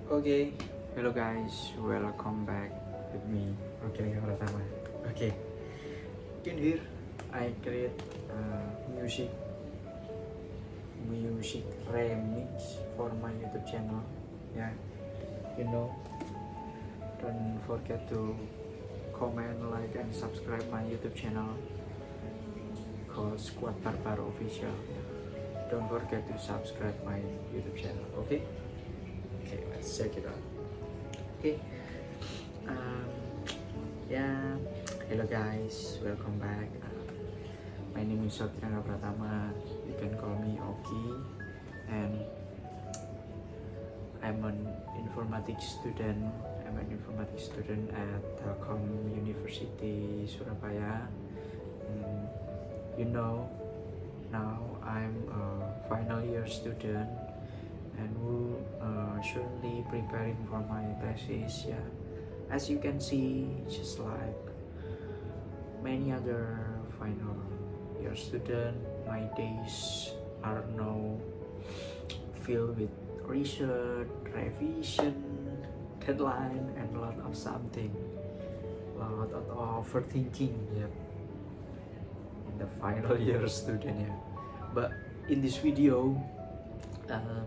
Okay, hello guys, welcome back with me. Okay, yang pertama. Okay, in here I create music remix for my YouTube channel. Yeah, you know, don't forget to comment, like, and subscribe my YouTube channel called Squad Barbar Official. Don't forget to subscribe my YouTube channel. Okay, let's check it out. Okay. Um, yeah, hello guys, welcome back. My name is Sotiranga Pratama. You can call me Oki, and I'm an informatics student. At Telkom University Surabaya. You know, now I'm a final year student and will shortly preparing for my thesis. Yeah, as you can see, just like many other final year student, my days are now filled with research, revision, deadline, and a lot of something, a lot of overthinking. Yep, in the final year student. Yeah, but in this video, um,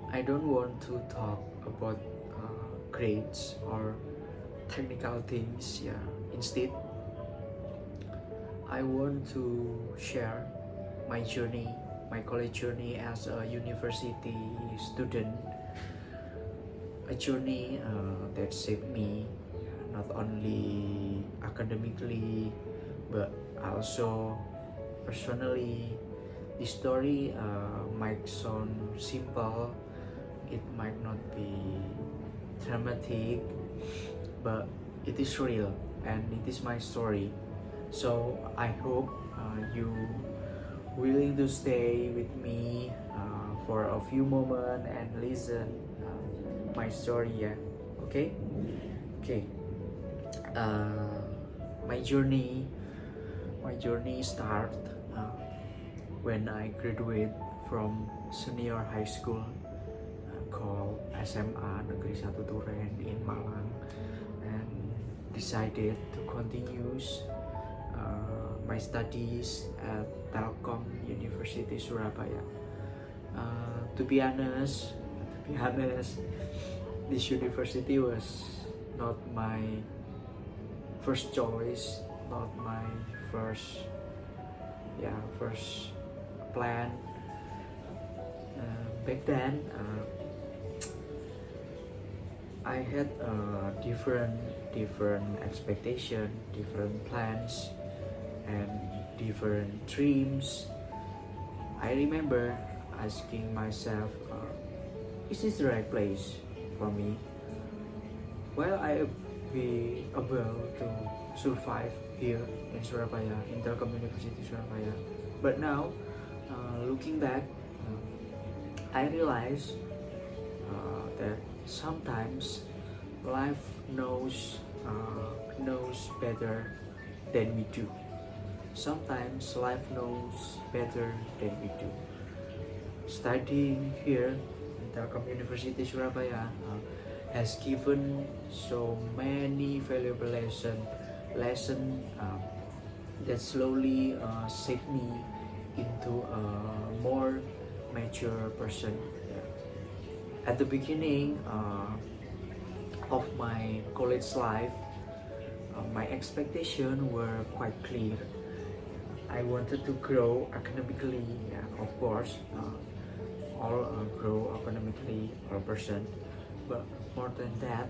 I don't want to talk about grades or technical things. Yeah, instead I want to share my journey, my college journey as a university student, a journey that shaped me not only academically but also personally. The story might sound simple, it might not be dramatic, but it is real and it is my story. So I hope you willing to stay with me for a few moments and listen my story. Yeah, okay. uh, my journey start when I graduate from senior high school called SMA Negeri 1 Duren in Malang, and decided to continue my studies at Telkom University Surabaya. To be honest, this university was not my first choice, not my first plan. Back then, I had different expectation, different plans, and different dreams. I remember asking myself, is this the right place for me? Will I be able to survive here in Surabaya, in Telkom University Surabaya? But now, looking back, I realize that sometimes life knows better than we do. Sometimes life knows better than we do. Studying here in Telkom University Surabaya has given so many valuable lesson that slowly shaped me into a more mature person. At the beginning of my college life, my expectations were quite clear. I wanted to grow academically, yeah, of course, all grow academically or person, but more than that,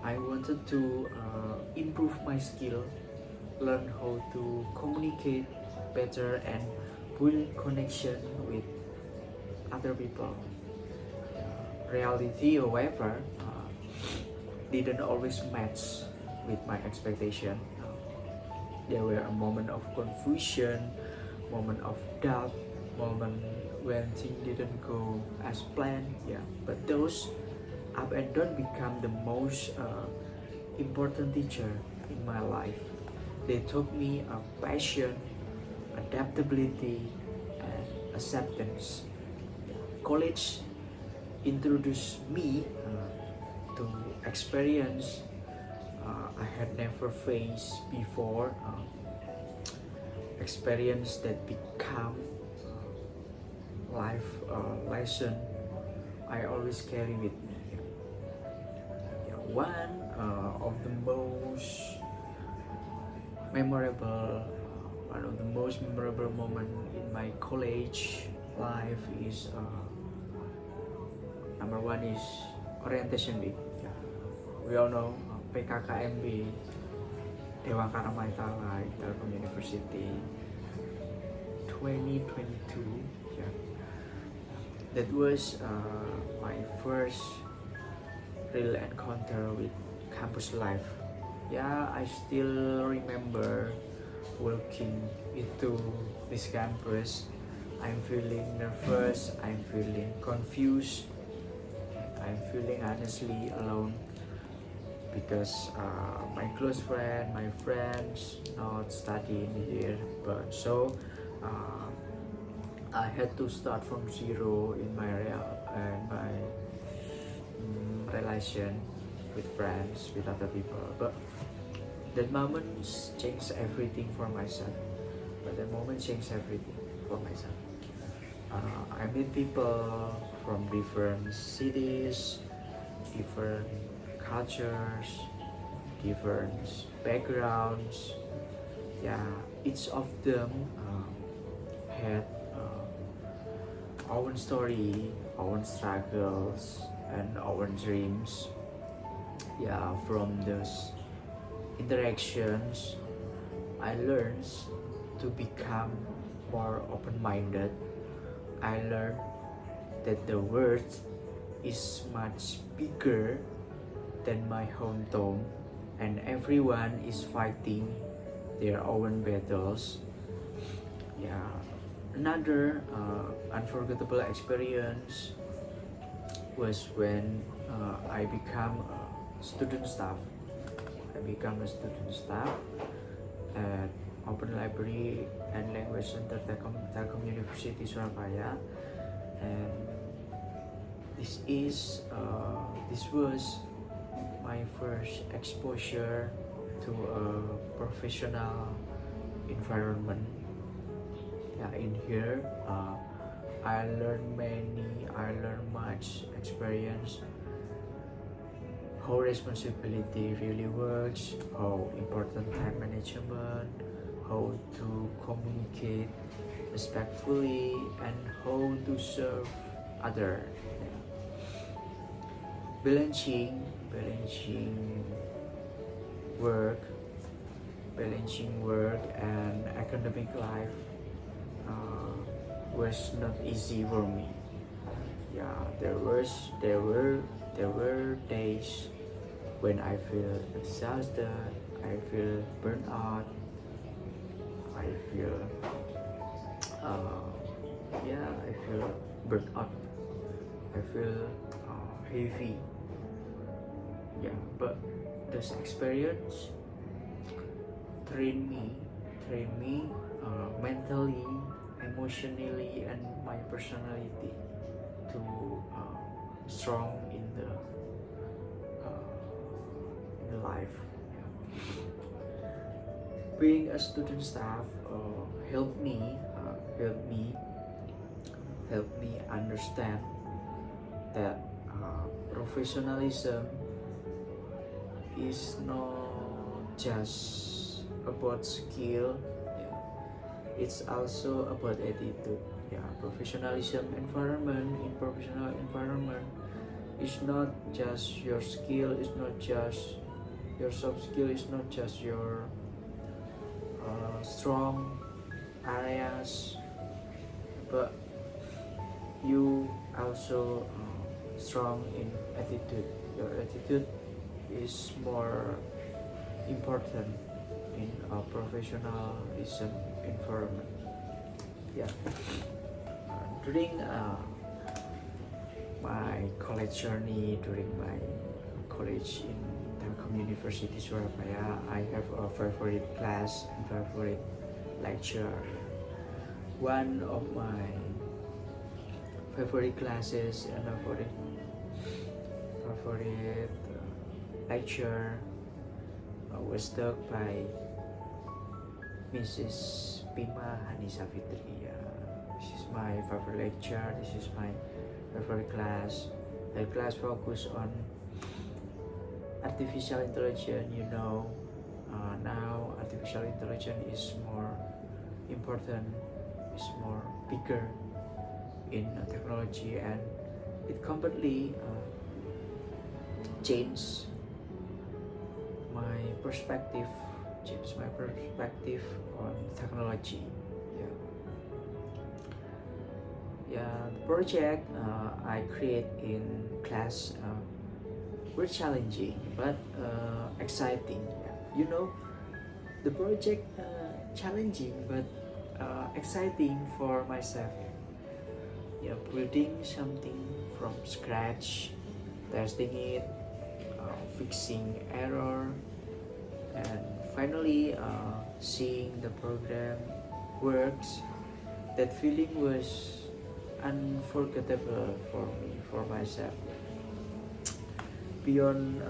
I wanted to improve my skill, learn how to communicate better, and build connection with other people. Reality, however, didn't always match with my expectation. There were a moment of confusion, moment of doubt, moment when things didn't go as planned. Yeah, but those up and down become the most important teacher in my life. They taught me a passion, adaptability, and acceptance. College introduced me to experience I had never faced before, experience that become life lesson I always carry with me. One of the most memorable moment in my college life is number one is orientation week. We all know PKKMB Dewa Karamaitala Telkom University 2022. That was my first real encounter with campus life. I still remember walking into this campus. I'm feeling nervous, I'm feeling confused, I'm feeling honestly alone because my close friend, my friends not studying here, but so I had to start from zero in my relation with friends, with other people. But that moment changed everything for myself. I meet people from different cities, different cultures, different backgrounds. Each of them had our story, our struggles, and our dreams. From those interactions, I learned to become more open-minded. I learned that the world is much bigger than my hometown, and everyone is fighting their own battles. Another unforgettable experience was when I became a student staff. At Open Library and Language Center Telkom University Surabaya, and this was my first exposure to a professional environment. In here, I learned much experience how responsibility really works, how important time management, how to communicate respectfully, and how to serve others. Balancing work and academic life was not easy for me. There were days when I feel exhausted, I feel burnt out, I feel heavy. But this experience trained me mentally, emotionally, and my personality to strong in the life. Being a student staff helped me understand that professionalism is not just about skill, it's also about attitude. Professional environment is not just your skill, it's not just your soft skill, it's not just your strong areas, but you also strong in attitude. Your attitude is more important in a professionalism environment. During my college journey, during my college in Telkom University Surabaya, I have a favorite class and favorite lecturer. One of my favorite classes and favorite lecture was taught by Mrs. Bima Hanisa Fitri. This is my favorite lecture. This is my favorite class. The class focus on artificial intelligence. Now artificial intelligence is more important, is more bigger in technology, and it completely changed my perspective on technology. The project I create in class were challenging but exciting. The project challenging but exciting for myself. Building something from scratch, testing it, fixing error, and finally seeing the program works. That feeling was unforgettable for me, for myself. Beyond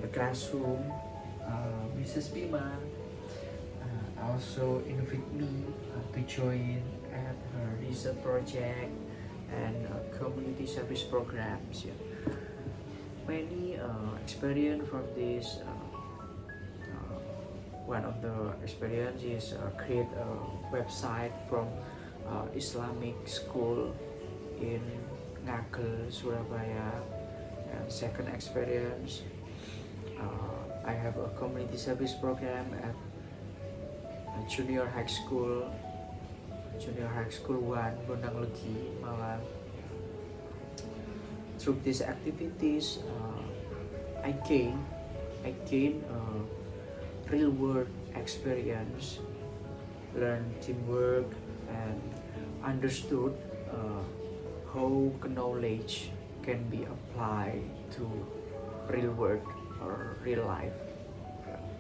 the classroom, Mrs. Bima also invited me to join at her research project and community service programs. Many experience from this. One of the experience is create a website from Islamic school in Ngagel, Surabaya. And second experience, I have a community service program at Junior High School 1, Gondang Legi, Malang. Through these activities, I gain real world experience, learn teamwork, and understood how knowledge can be applied to real world or real life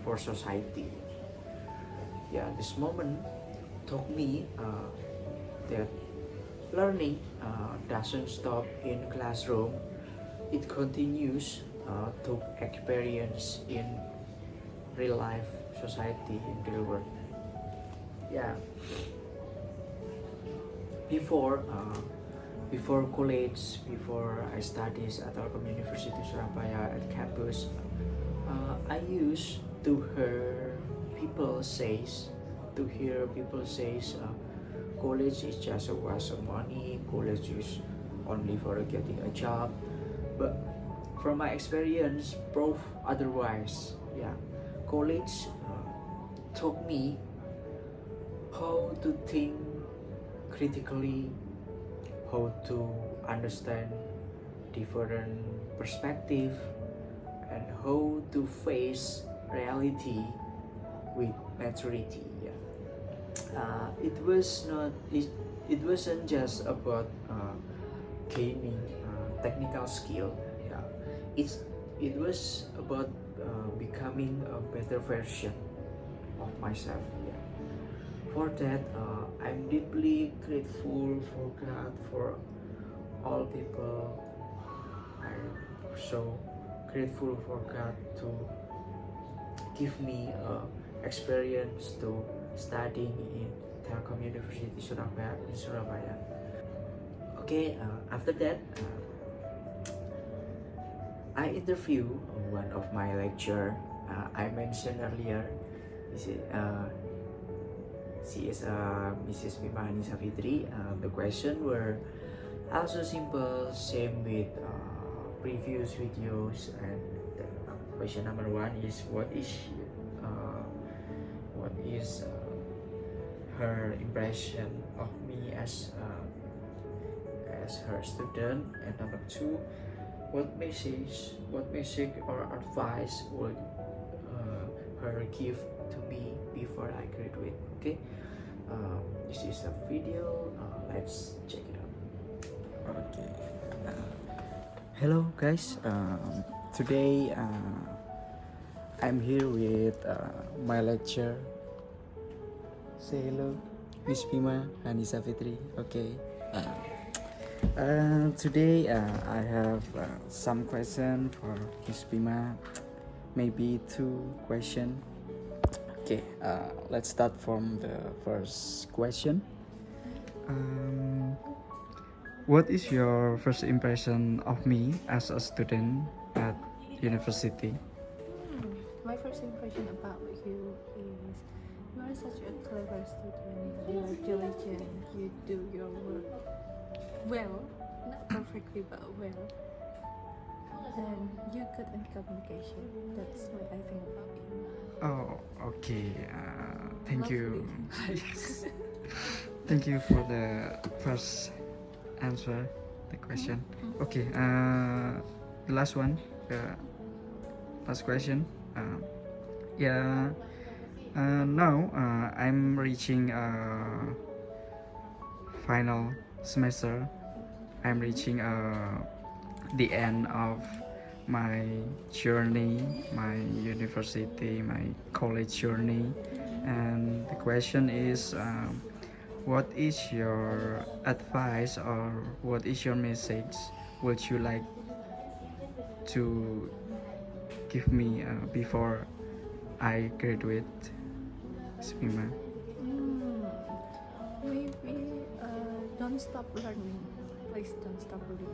for society. This moment taught me that learning doesn't stop in classroom. It continues to experience in real life society, in real world. Before college, before I studied at Telkom University Surabaya at campus, I used to hear people says, college is just a waste of money, college is only for getting a job. But from my experience, prove otherwise. College taught me how to think critically, how to understand different perspective, and how to face reality with maturity. It wasn't just about gaining technical skill. It was about becoming a better version of myself. For that, I'm deeply grateful for God, for all people. I'm so grateful for God to give me experience to studying in Telkom University Surabaya. After that, I interview one of my lecturer. I mentioned earlier. She is Mrs. Bima Hanisa Fitri. The question were also simple, same with previous videos. And question number 1 is what is her impression of me as her student, and number 2, what message or advice would her give to me before I graduate. This is a video. Let's check it out. Hello guys. Today I'm here with my lecturer. Say hello, Miss Bima Hanisa Fitri. Today I have some question for Miss Bima, maybe two question. Okay, let's start from the first question. Um, what is your first impression of me as a student at university? My first impression about you is you are such a clever student, you are diligent, you do your work well, not perfectly but well, and you're good in communication. That's what I think about you. Oh, okay. Thank you. Lovely. Yes. Thank you for the first answer the question. Okay. The last one. The last question. Yeah. Now I'm reaching final semester. I'm reaching the end of my journey, my university, my college journey. And the question is, what is your advice or what is your message would you like to give me before I graduate, Smima? Maybe don't stop learning. Please don't stop learning.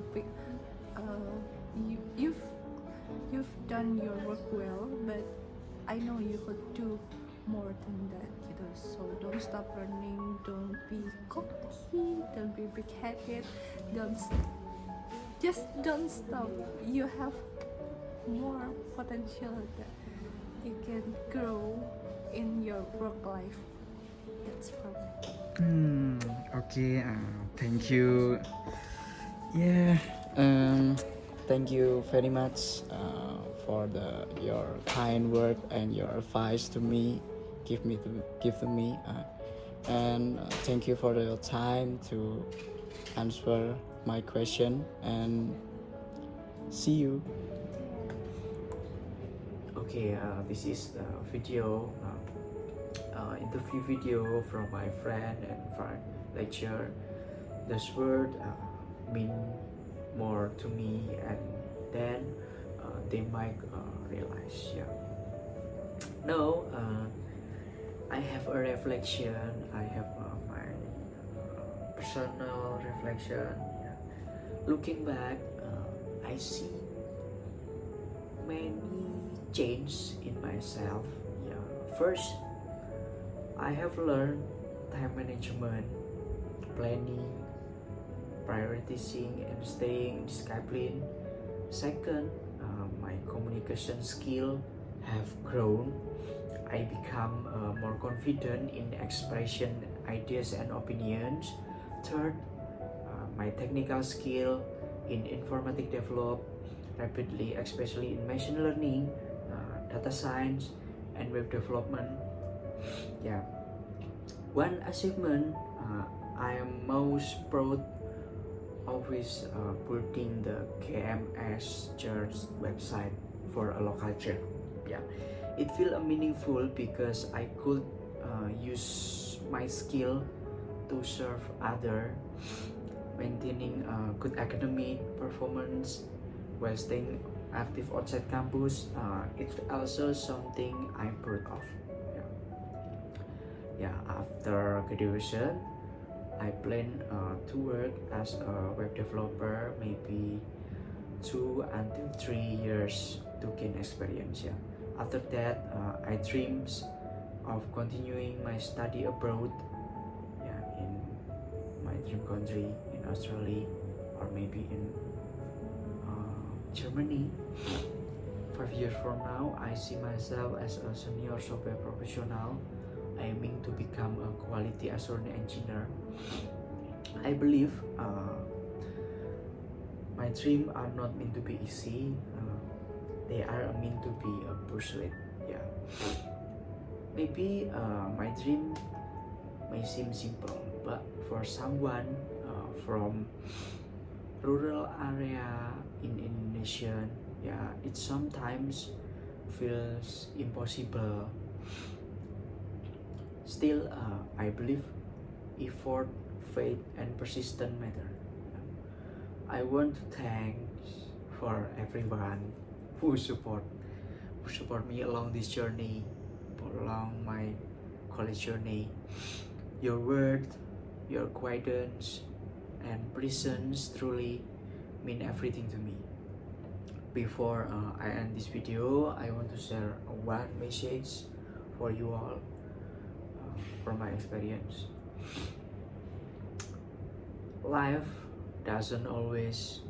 You've done your work well, but I know you could do more than that, gitu. So don't stop learning. Don't be cocky. Don't be big-headed. Just don't stop. You have more potential that you can grow in your work life. That's perfect. Okay. Thank you. Yeah. Thank you very much for your kind word and your advice to me. Give to me. And thank you for your time to answer my question. And see you. Okay, this is the video, interview video from my friend and friend lecturer. This word mean more to me, and then they might realize. Yeah. No, I have a reflection. I have my personal reflection. Yeah. Looking back, I see many change in myself. Yeah. First, I have learned time management, planning, prioritizing, and staying disciplined. Second, my communication skill have grown. I become more confident in expression ideas and opinions. Third, my technical skill in informatic develop rapidly, especially in machine learning, data science, and web development. Yeah. One achievement I am most proud of is building the KMS Church website for a local church. Yeah, it feels meaningful because I could use my skill to serve other, maintaining good academic performance while staying active outside campus. It's also something I'm proud of. Yeah. Yeah. After graduation, I plan to work as a web developer, maybe 2 until 3 years to gain experience. Yeah. After that, I dreams of continuing my study abroad. Yeah, in my dream country, in Australia, or maybe in Germany. 5 years from now, I see myself as a senior software professional, aiming to become a quality assurance engineer. I believe my dreams are not meant to be easy. They are meant to be a pursuit. Yeah. Maybe my dream may seem simple, but for someone from rural area in Indonesia, yeah, it sometimes feels impossible. Still, I believe effort, faith, and persistence matter. I want to thank for everyone who support me along this journey, along my college journey. Your word, your guidance, and presence truly mean everything to me. Before I end this video, I want to share one message for you all from my experience. Life doesn't always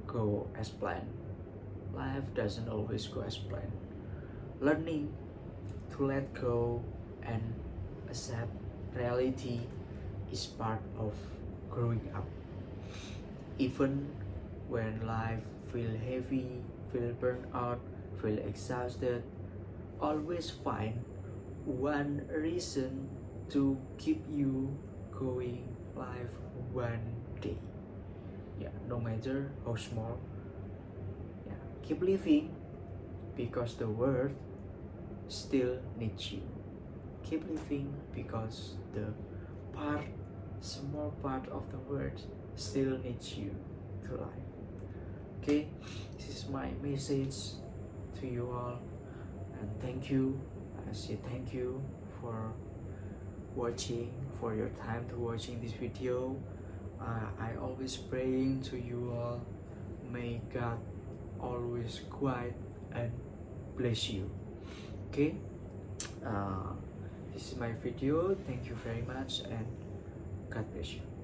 go as planned. Life doesn't always go as planned. Learning to let go and accept reality is part of growing up. Even when life feel heavy, feel burnt out, feel exhausted, always find one reason to keep you going life one day. Yeah, no matter how small. Yeah, keep living because the world still needs you. Keep living because the small part of the world still needs you to life. Okay, this is my message to you all, and thank you. I say thank you for watching, for your time to watching this video. I always praying to you all, may God always guide and bless you. Okay, this is my video. Thank you very much, and God bless you.